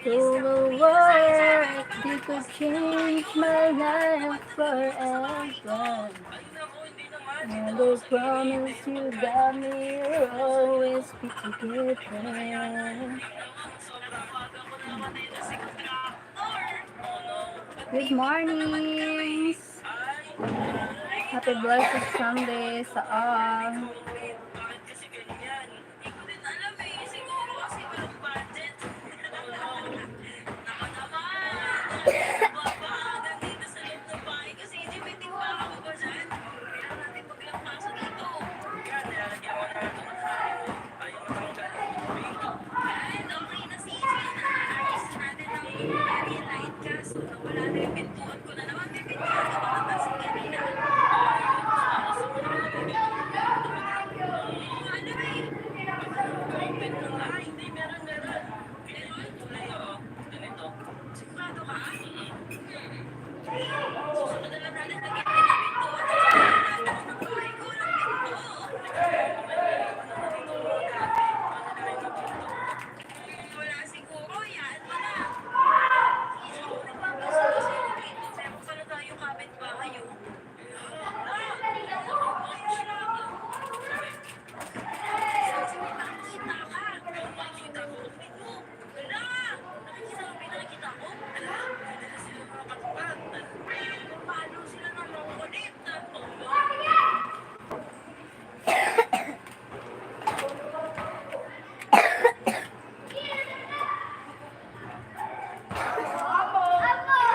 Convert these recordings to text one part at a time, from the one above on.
Who work, you could change my life forever. And I promise you got me, you'll always be together. Good morning! Happy blessed Sunday sa all.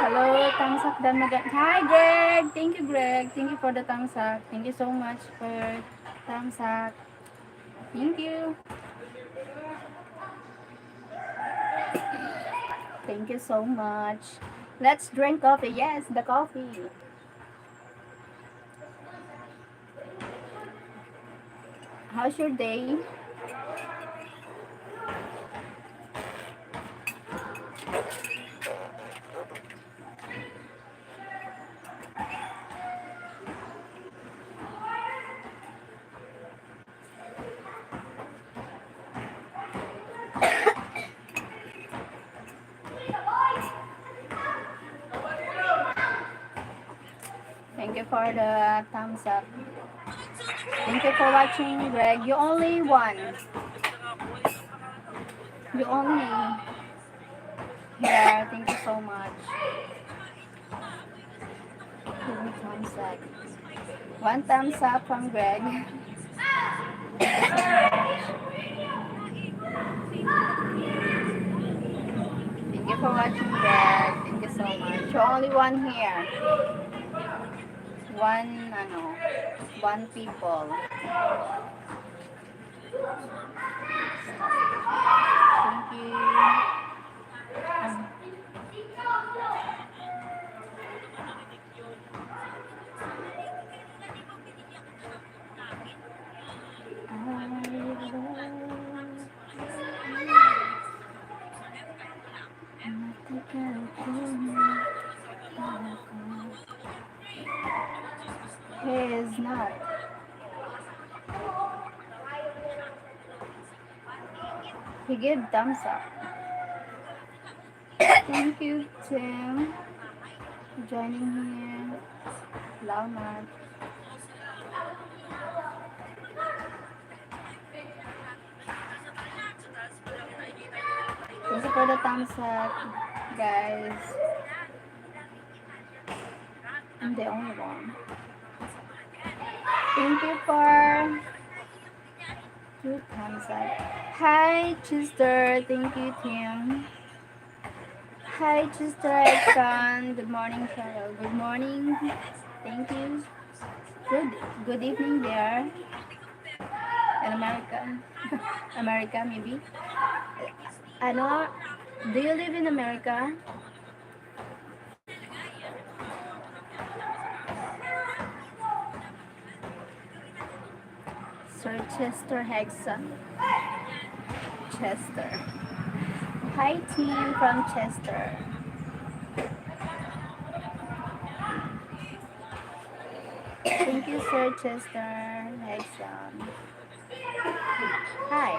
Hello, thumbs up dan Hi Greg, thank you Greg, thank you for the thumbs up. Thank you so much for thumbs up. Thank you. Thank you so much. Let's drink coffee. Yes, the coffee. How's your day? Thank you for the thumbs up. Thank you for watching, Greg. You only won. You only. Yeah, thank you so much. Two thumbs up. One thumbs up from Greg. Thank you for watching, Greg. Thank you so much. You only one here. One people. Thank you. He is not. He gave thumbs up. Thank you, Tim, for joining here. Salamat. Thank you for the thumbs up, guys. I'm the only one. Thank you for 2 thumbs up. Hi, Chester. Thank you, Tim. Hi, Chester Icon. Good morning, Cheryl. Good morning. Thank you. Good evening there. In America. America, maybe. Ano? Do you live in America? Sir Chester Hexon. Chester. Hi, team from Chester. Thank you, Sir Chester Hexon. Hi.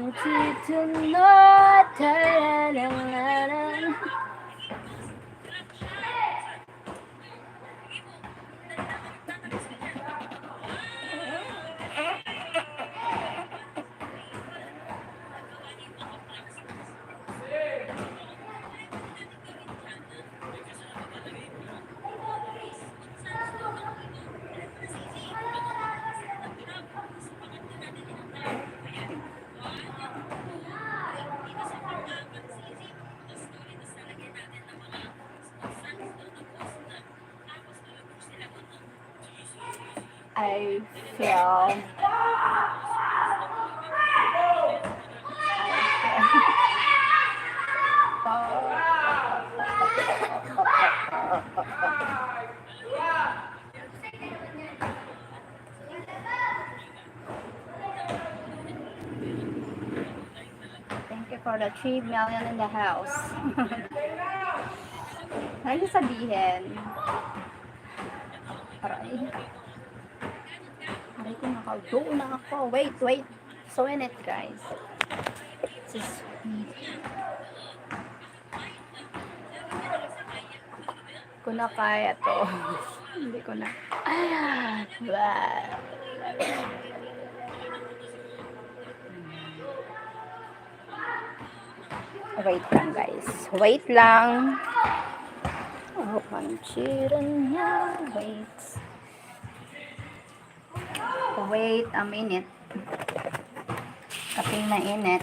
want you to know. Ta-da-da-da-da. I feel thank you for the 3 million in the house. Ano sabihin? Aray. Aray ko nakauto na ako. Wait. So in it guys. This is sweet. Ko na kaya to. Hindi ko na. Wait lang guys. Wait lang. Oh, panchiran niya. Wait a minute. Kaping mainit.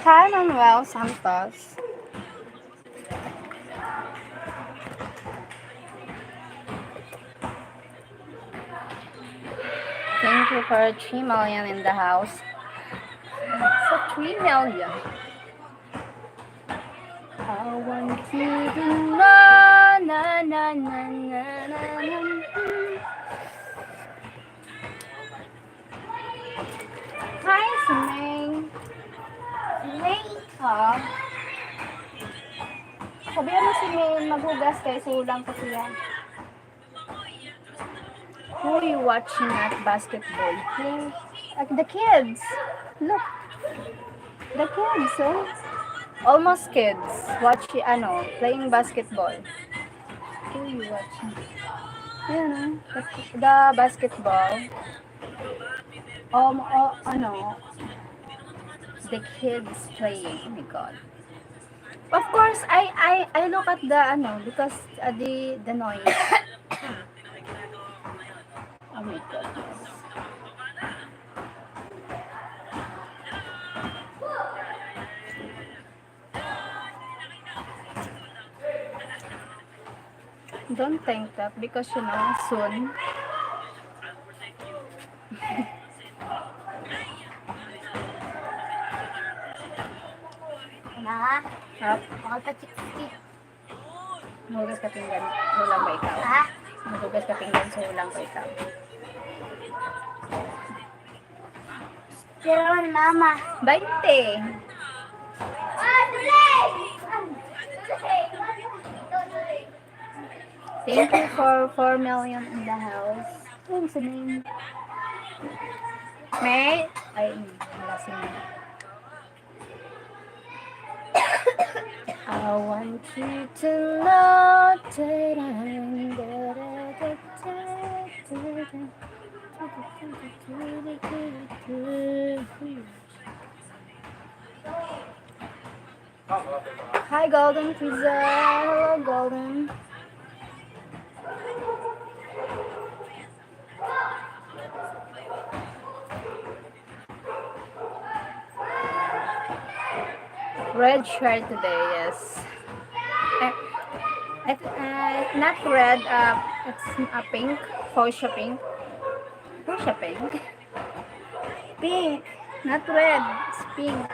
Hi, Manuel Santos. Thank you for 3 million in the house. So 3 million. I want you to know, na na na na na na. Hi, Simeng. Simeng, ha? Sabihan mo si Simeng, maghugas kayo sa ulang ko siya. Who are you watching at basketball? Like the kids. Look. The kids, oh. Almost kids. Playing basketball. Who are you watching? Yan, the basketball. The kids playing. Oh my God. Of course, I look at the, because the noise. Oh my goodness. Don't think that because soon. Na, Up. makapag-chik-chik. Mahugas ka pinggan. Hulang ba ikaw? Ha? Mahugas ka pinggan sa hulang ba ikaw? Pero mama. 20. Thank you for 4 million in the house. Ano sa name? May? Ay, wala si May. I want you to know that I'm Hi, Golden Pizza. Hello, Golden. Red shirt today, yes. Not red, it's a pink, fuchsia pink. Fuchsia pink? Pink, not red, it's pink.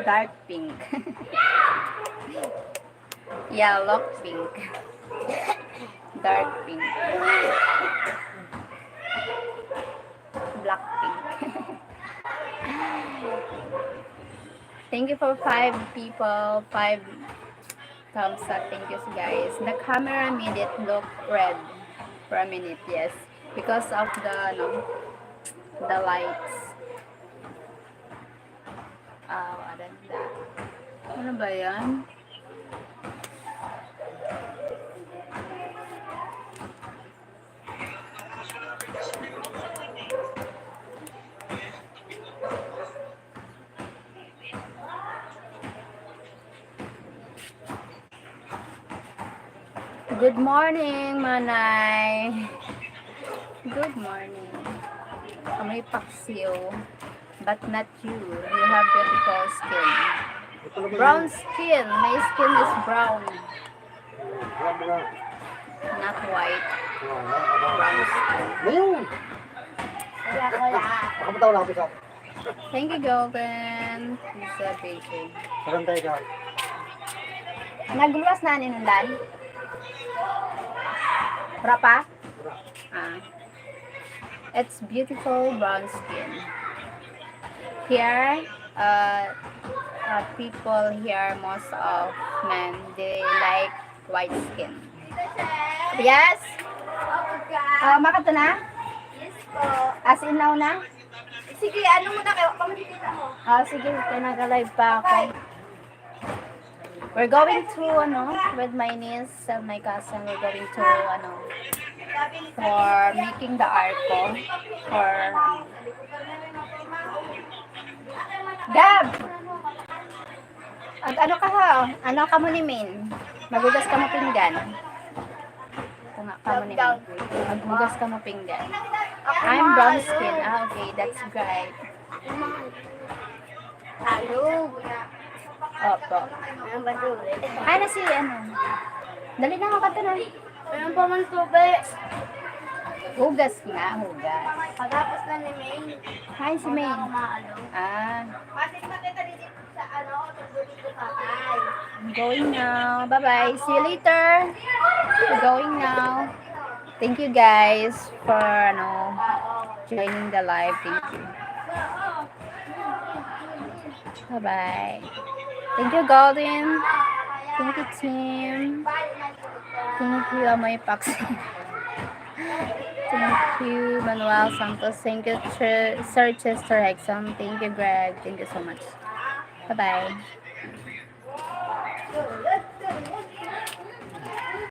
Dark pink. Yellow pink. Dark pink. Black pink. Thank you for 5 people, 5 thumbs up. Thank you guys. The camera made it look red for a minute, yes. Because of the lights. Ano ba yan? Good morning, Manay. Good morning. May paksiw, but not you. You have beautiful skin. Brown skin. My skin is brown. Not white. Brown skin. Thank you, Golden. Pizza Beijing. Nagluwas na ninundan? Berapa? It's beautiful brown skin. Here, people here, most of men, they like white skin. Yes? Makato na? Yes po. As in now na? Sige, ano muna kayo? Pamalitin ako. Sige, nag-live pa ako. We're going to, with my niece and my cousin, we're going to, for making the arco, for, Gab! Ano ka mo ni Min? Magugas ka mo pinggan. Tunga ka mo ni Down. Maghugas ka mo pinggan. I'm brown skin. Ah, okay. That's great. Halo. Opo. Ano ba ito ulit? Ay, na si ano. Dali na ako na. Ano pa man tubig? Hugas nga, hugas. Pagkapos na ni May. Hi, si May. Maalo. Ah, Bakit makita dito sa ano, tungkol dito patay. I'm going now. Bye-bye. See you later. We're going now. Thank you guys for joining the live. Thank you. Bye-bye. Thank you, Golden. Thank you, Tim. Thank you, Amoy Paxi. Thank you, Manuel Santos. Thank you, Sir Chester Hexam. Thank you, Greg. Thank you so much. Bye-bye.